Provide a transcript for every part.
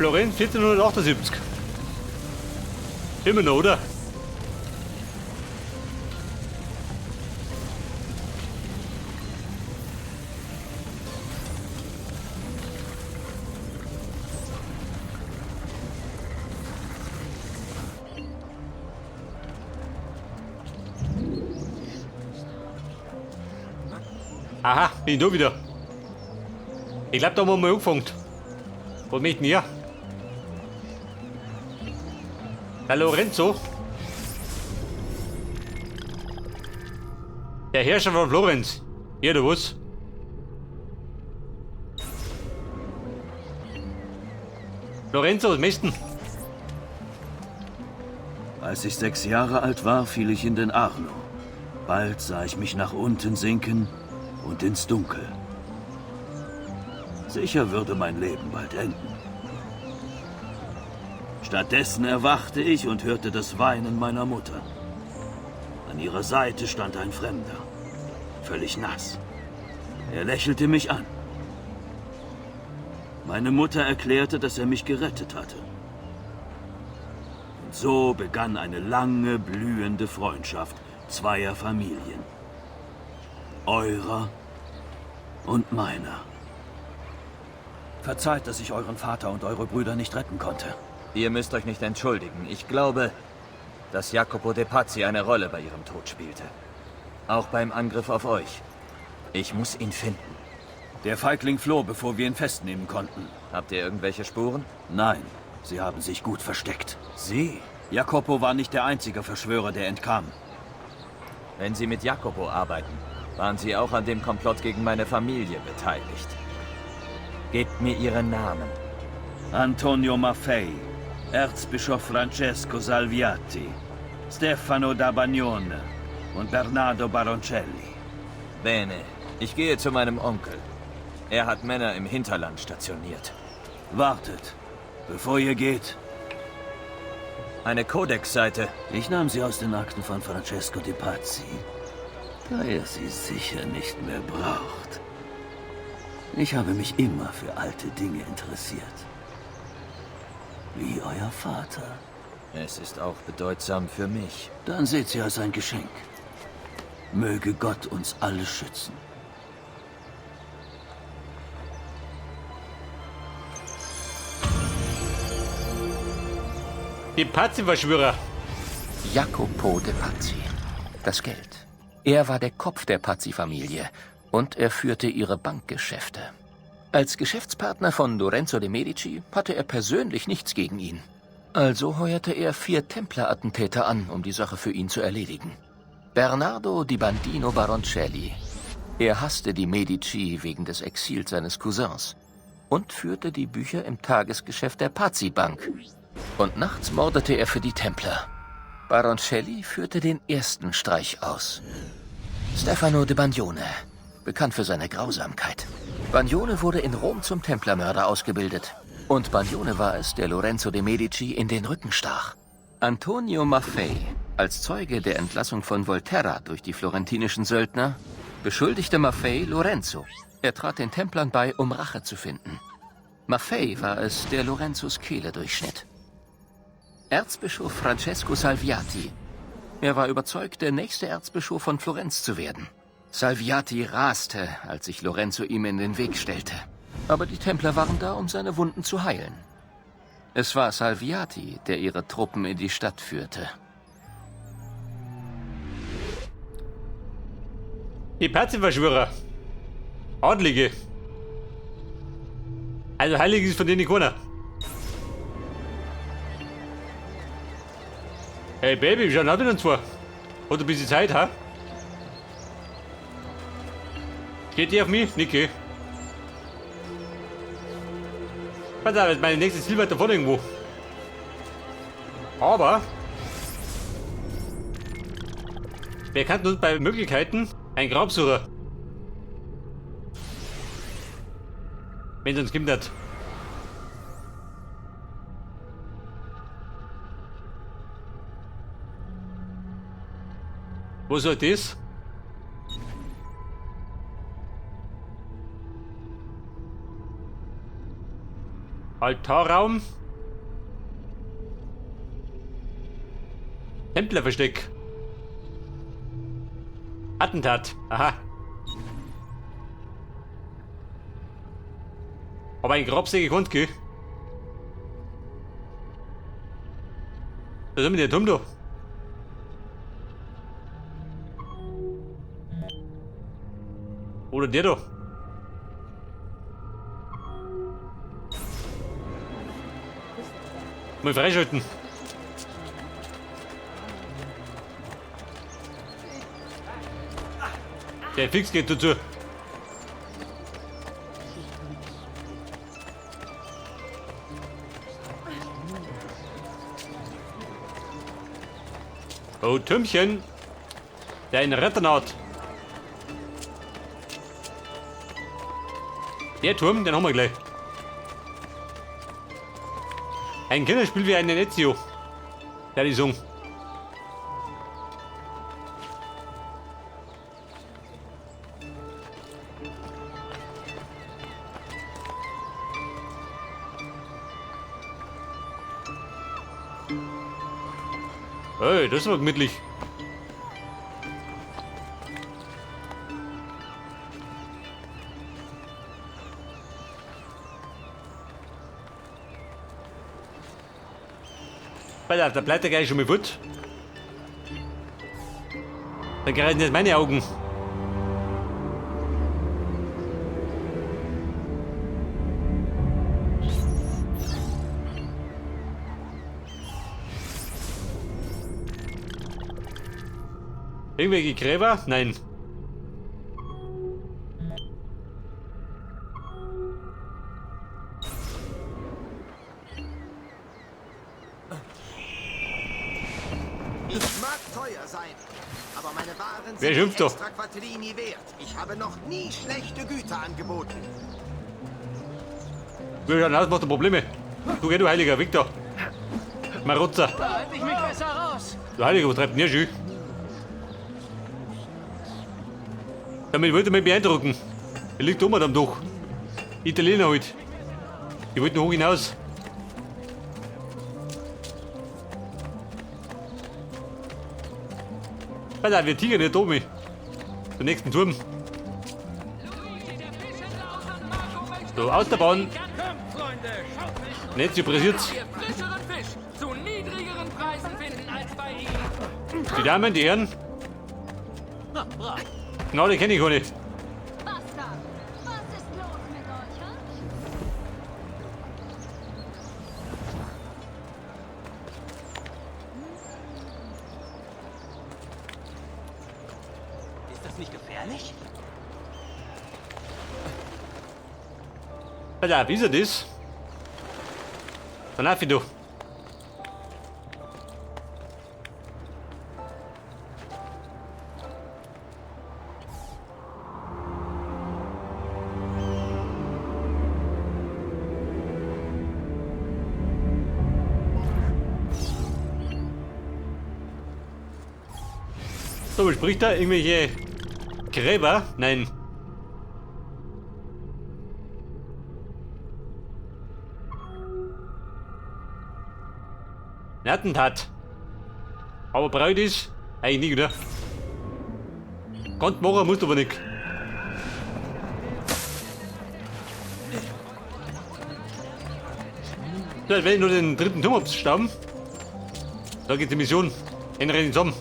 Florenz 1478. Immer noch, oder? Aha, bin ich da wieder. Ich glaube, da haben wir mal angefangen. Wo möchten wir? Der Lorenzo. Der Herrscher von Florenz. Ja, du was? Lorenzo, was möchtest du? Als ich 6 Jahre alt war, fiel ich in den Arno. Bald sah ich mich nach unten sinken und ins Dunkel. Sicher würde mein Leben bald enden. Stattdessen erwachte ich und hörte das Weinen meiner Mutter. An ihrer Seite stand ein Fremder, völlig nass. Er lächelte mich an. Meine Mutter erklärte, dass er mich gerettet hatte. Und so begann eine lange, blühende Freundschaft zweier Familien. Eurer und meiner. Verzeiht, dass ich euren Vater und eure Brüder nicht retten konnte. Ihr müsst euch nicht entschuldigen. Ich glaube, dass Jacopo de Pazzi eine Rolle bei ihrem Tod spielte. Auch beim Angriff auf euch. Ich muss ihn finden. Der Feigling floh, bevor wir ihn festnehmen konnten. Habt ihr irgendwelche Spuren? Nein, sie haben sich gut versteckt. Sie? Jacopo war nicht der einzige Verschwörer, der entkam. Wenn Sie mit Jacopo arbeiten, waren Sie auch an dem Komplott gegen meine Familie beteiligt. Gebt mir Ihren Namen. Antonio Maffei, Erzbischof Francesco Salviati, Stefano da Bagnone und Bernardo Baroncelli. Bene, ich gehe zu meinem Onkel. Er hat Männer im Hinterland stationiert. Wartet, bevor ihr geht. Eine Codex-Seite. Ich nahm sie aus den Akten von Francesco de Pazzi, da er sie sicher nicht mehr braucht. Ich habe mich immer für alte Dinge interessiert. Wie euer Vater. Es ist auch bedeutsam für mich. Dann seht sie als ein Geschenk. Möge Gott uns alle schützen. Die Pazzi-Verschwörer. Jacopo de Pazzi. Das Geld. Er war der Kopf der Pazzi-Familie und er führte ihre Bankgeschäfte. Als Geschäftspartner von Lorenzo de Medici hatte er persönlich nichts gegen ihn. Also heuerte er 4 Templerattentäter an, um die Sache für ihn zu erledigen. Bernardo di Bandino Baroncelli. Er hasste die Medici wegen des Exils seines Cousins und führte die Bücher im Tagesgeschäft der Pazzi-Bank. Und nachts mordete er für die Templer. Baroncelli führte den ersten Streich aus. Stefano de Bagnone, bekannt für seine Grausamkeit. Bagnone wurde in Rom zum Templermörder ausgebildet. Und Bagnone war es, der Lorenzo de Medici in den Rücken stach. Antonio Maffei, als Zeuge der Entlassung von Volterra durch die florentinischen Söldner, beschuldigte Maffei Lorenzo. Er trat den Templern bei, um Rache zu finden. Maffei war es, der Lorenzos Kehle durchschnitt. Erzbischof Francesco Salviati. Er war überzeugt, der nächste Erzbischof von Florenz zu werden. Salviati raste, als sich Lorenzo ihm in den Weg stellte. Aber die Templer waren da, um seine Wunden zu heilen. Es war Salviati, der ihre Truppen in die Stadt führte. Die Pazzi-Verschwörer. Adlige. Also heilig ist von denen keiner. Hey Baby, wie schauen wir denn vor? Hat ein bisschen Zeit, ha? Geht die auf mich? Nicke. Pass auf, meine nächste Ziel weiter vorne irgendwo. Aber wir kannten uns bei Möglichkeiten ein Grabsucher. Wenn es uns gibt hat. Wo soll das? Altarraum. Templerversteck. Attentat. Aha. Aber ein Grabsäge gekonnt, gell? Was ist mit der Dumm da? Oder der da? Mal freischalten. Der Fix geht dazu. Oh, Türmchen. Dein Retternaht. Der Turm, den haben wir gleich. Ein Kinderspiel wie eine Ezio. Der die Song. Hey, das war gemütlich. Weil auf der Pleite gehe ich schon mal fort. Dann greifen jetzt meine Augen. Irgendwelche Gräber? Nein. Ich mag teuer sein, aber meine Waren Wer sind schimpft die doch? extra Quattrini wert. Ich habe noch nie schlechte Güter angeboten. Wir schauen aus, macht er Probleme. Du geh, du Heiliger, Victor. Marotzer. Halte ich mich besser raus. Du Heiliger, was treibt denn ihr schön? Damit wollte er mich beeindrucken. Er liegt oben am Dach. Italiener halt. Die wollten hoch hinaus. Alter, wir tigern nicht oben. Den nächsten Turm. So, aus der Bahn. Nicht so pressiert. Frischeren Fisch zu niedrigeren Preisen finden als bei Ihnen. Die Damen, die Herren. Na, die kenne ich gar nicht. Was da? Was ist los mit euch, hm? Ist das nicht gefährlich? Alter, wie ist er das? Dann auf du. So, bespricht er irgendwelche Gräber? Nein. Ein Attentat. Aber Braut ist eigentlich nicht, oder? Kannst machen, musst aber nicht. So, jetzt will ich nur den dritten Turm abstauben. Da geht die Mission. Hinrennen zusammen.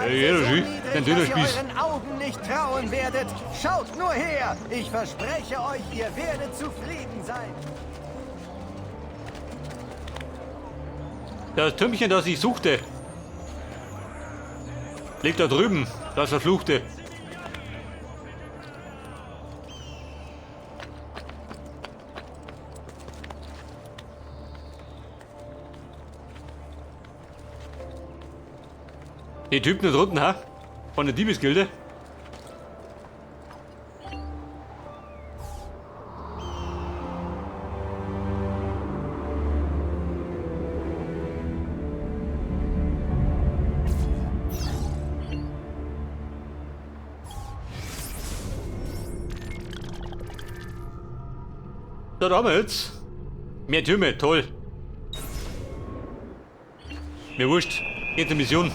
Ja, so schön. niedrig, Ein dass ihr Dönerspieß. euren Augen nicht trauen werdet. Schaut nur her. Ich verspreche euch, ihr werdet zufrieden sein. Das Türmchen, das ich suchte, liegt da drüben, das Verfluchte. Die Typen da drunten, ha? Von der Diebesgilde. da haben wir jetzt. Mehr Türme, toll. Mir wurscht. Geht zur Mission.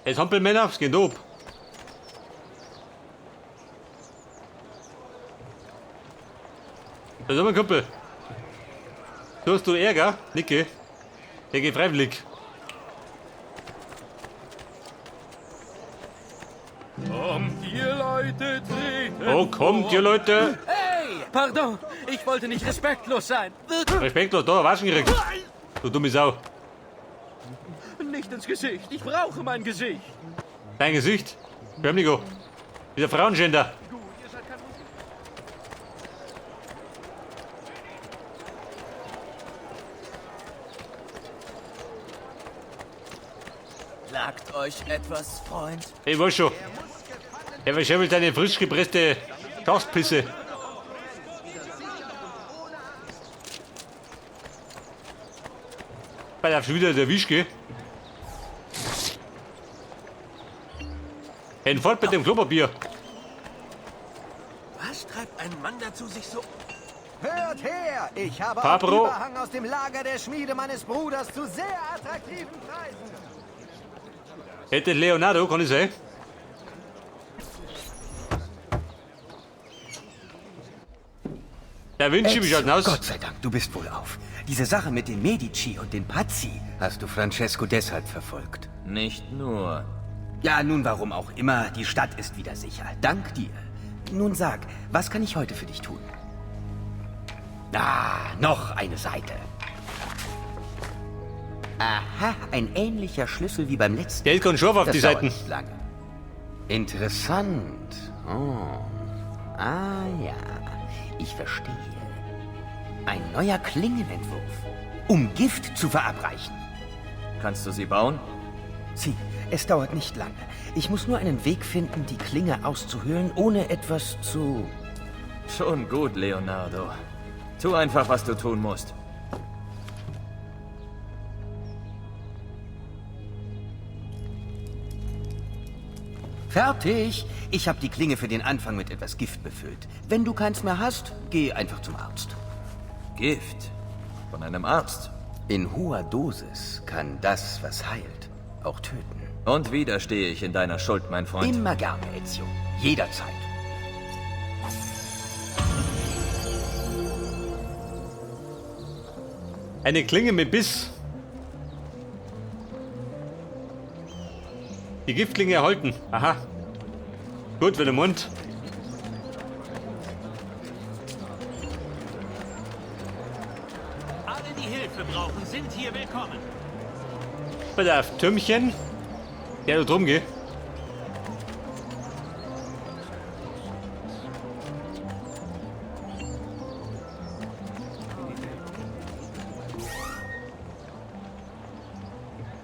Jetzt Hampelmänner, es geht ab. Da ist mein Kumpel. Du hast du Ärger, Nicke. Der geht freiwillig. Kommt ihr Leute, treten. Oh, kommt ihr Leute. Hey, pardon, ich wollte nicht respektlos sein. Respektlos, da, Waschen gekriegt. Du dumme Sau. Nicht ins Gesicht, ich brauche mein Gesicht. Dein Gesicht. Förmligo. Dieser Frauenschänder. Plagt euch etwas, Freund? Ich weiß schon. Er verschimmelt deine frisch gepresste Schafspisse. Weil er schon wieder der Wischke. Fort mit dem Klopapier. Was treibt ein Mann dazu, sich so... Hört her! Ich habe Fabro. auch Überhang aus dem Lager der Schmiede meines Bruders zu sehr attraktiven Preisen. Hätte Leonardo, kann ich sagen. Der Vinci, wie schaut denn aus? Gott sei Dank, du bist wohl auf. Diese Sache mit den Medici und den Pazzi hast du Francesco deshalb verfolgt. Nicht nur. Ja, nun warum auch immer, die Stadt ist wieder sicher. Dank dir. Nun sag, was kann ich heute für dich tun? Ah, noch eine Seite. Aha, ein ähnlicher Schlüssel wie beim letzten. Geld kommt schon auf Das die dauert Seiten. nicht lange. Interessant. Oh. Ah ja, ich verstehe. Ein neuer Klingenentwurf, um Gift zu verabreichen. Kannst du sie bauen? Sieh, es dauert nicht lange. Ich muss nur einen Weg finden, die Klinge auszuhöhlen, ohne etwas zu... Schon gut, Leonardo. Tu einfach, was du tun musst. Fertig! Ich habe die Klinge für den Anfang mit etwas Gift befüllt. Wenn du keins mehr hast, geh einfach zum Arzt. Gift? Von einem Arzt? In hoher Dosis kann das, was heilt, auch töten. Und wieder stehe ich in deiner Schuld, mein Freund. Immer gerne, Ezio. Jederzeit. Eine Klinge mit Biss. Die Giftklinge erhalten. Aha. Gut, wenn der Mund. Alle, die Hilfe brauchen, sind hier willkommen. Pass auf, Türmchen. Ja, du drum geh.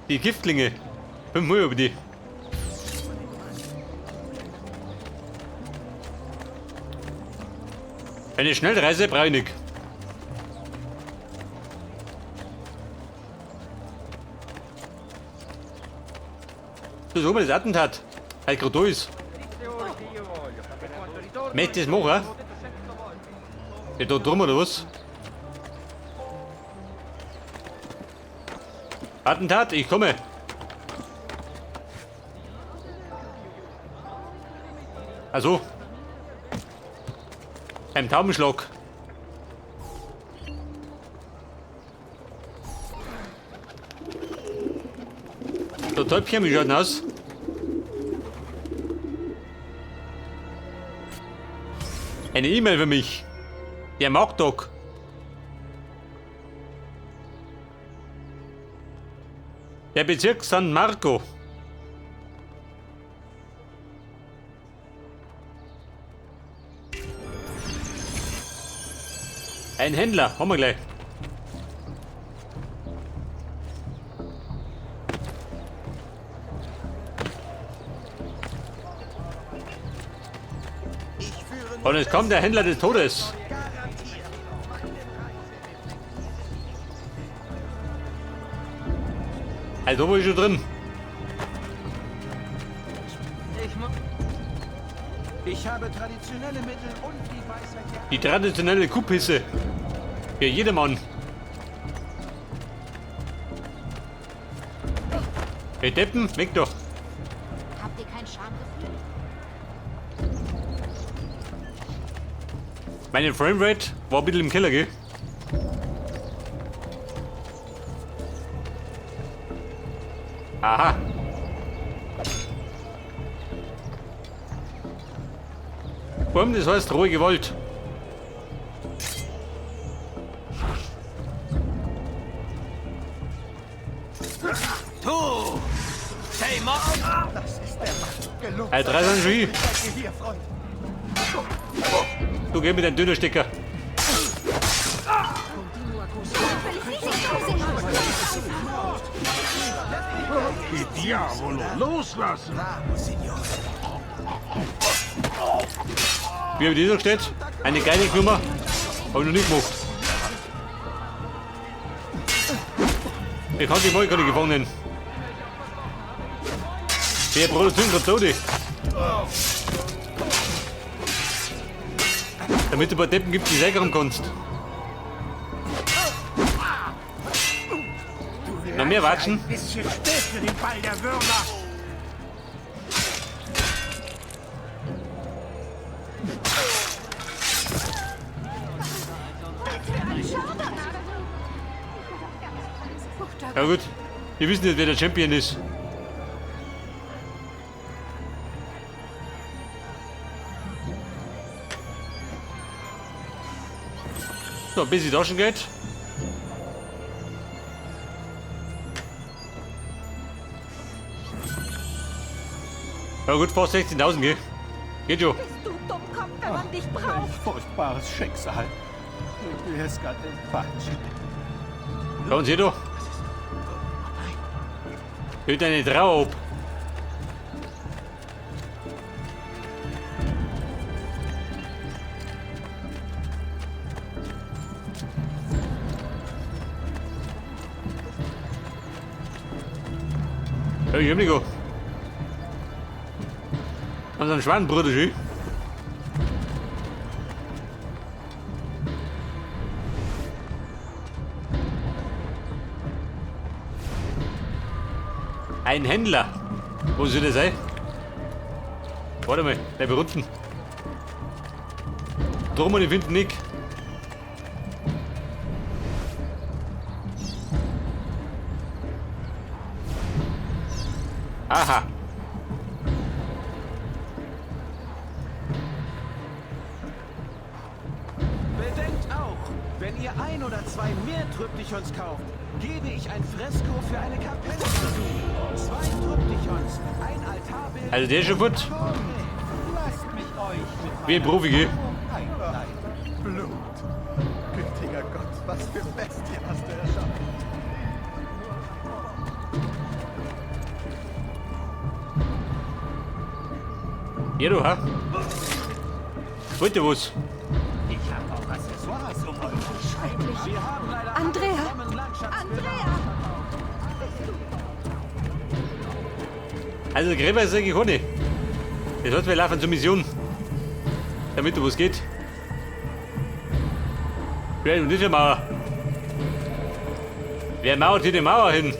Die Giftklinge. 5 Mal über die. Eine Schnellreise brauche ich nicht. Das ist oben das Attentat. Halt gerade da ist. Möchtest du das machen? Ja, da drum oder was? Attentat, ich komme. Also. Beim Taubenschlag. Der Täubchen, wie schaut denn aus? Eine E-Mail für mich. Der Marktag. Der Bezirk San Marco. Ein Händler, haben wir gleich. Und es kommt der Händler des Todes. Also, wo ist schon drin? Ich habe traditionelle Mittel und die Weisheit der... Die traditionelle Kuhpisse. Für jedermann. Hey Deppen, weg doch. Habt ihr kein Schamgefühl? Meine Framerate war ein bisschen im Keller, gell? Aha. Warum? Das heißt rohe Gewalt. Du! Seymour! Das ist der Mann. Gelungen. Halt, reiß an, Julie. Danke hier, Freund. Du geh mit deinem Dönerstecker. Diavolo, loslassen! Wie habe ich die so gestellt? Eine geile Nummer. Hab ich noch nicht gemacht. Ich kann die mal keine Gefangenen. Der produziert gerade Tode. Damit du ein paar Deppen gibt, die sägern kannst. Noch mehr watschen? Bisschen spät für den Ball der Würmer! Ja gut, wir wissen nicht, wer der Champion ist. So, ein bisschen Taschengeld. Ja gut, fast 16.000, gell? Geht schon. Bist du Dummkopf, wenn man dich braucht? Furchtbares Schicksal. Riesca del Pace. Schau uns hier doch. Hört eine Trauer ab. Ja, ich hab nicht gehabt. An seinen Schwanenbruder schön. Ein Händler. Wo soll der sein? Warte mal, der berühmten. Drum und ich finde nicht. Aha. Bedenkt auch, wenn ihr ein oder zwei mehr Triptychons kauft, gebe ich ein Fresko für eine Kapelle dazu. 2 Triptychons, ein Altarbild. Also der ist schon gut. Lasst mich euch mit Wie ein Profi, gell? Dein Blut. Gütiger Gott, was für Bestien hast du erschaffen. Ja, du, ha? Wollt ihr was? Ich habe auch Accessoires um eure Schrecklich. Wir haben leider Andrea! Kommen Landschaftsbilder. Andrea! Also Gräber ist eigentlich ohne. Das heißt, wir laufen zur Mission. Damit du was geht. Wer und diese Mauer? Wer mauert hier die Mauer hin?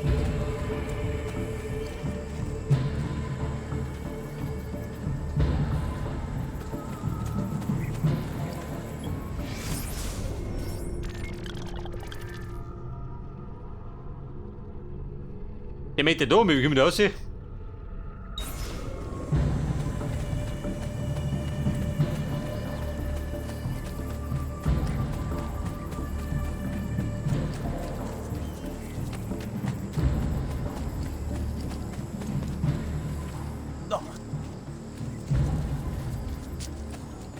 Der Meter da, wie kommen wir da raus?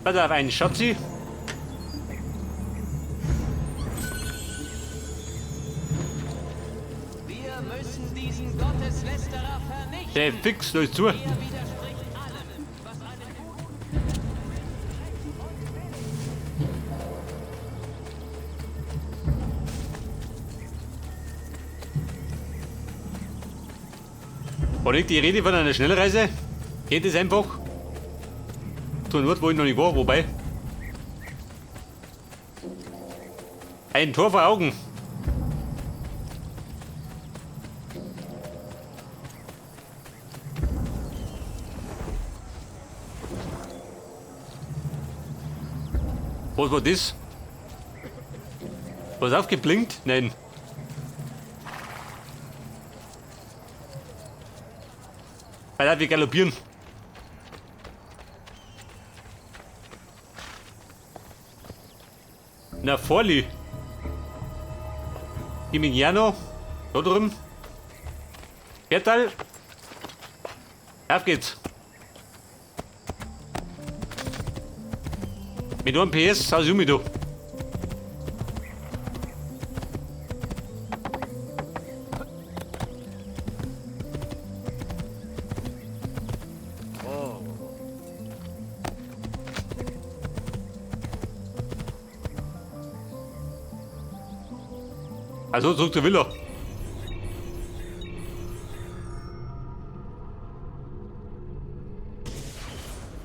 Pass auf, einen Schatzi. Wir müssen diesen Gotteslästerer vernichten. Der fix, läuft zu. Er widerspricht allem, was einen guten... War nicht die Rede von einer Schnellreise? Geht es einfach? zu einem Ort, wo ich noch nicht war, wobei. Ein Tor vor Augen. Was war das? Was aufgeblinkt? Nein. Alter, wir galoppieren. Na, Forli. Gimignano. Da drüben. Bertal. Auf geht's. Mit einem PS, saus um mich da. Also zurück zur Villa.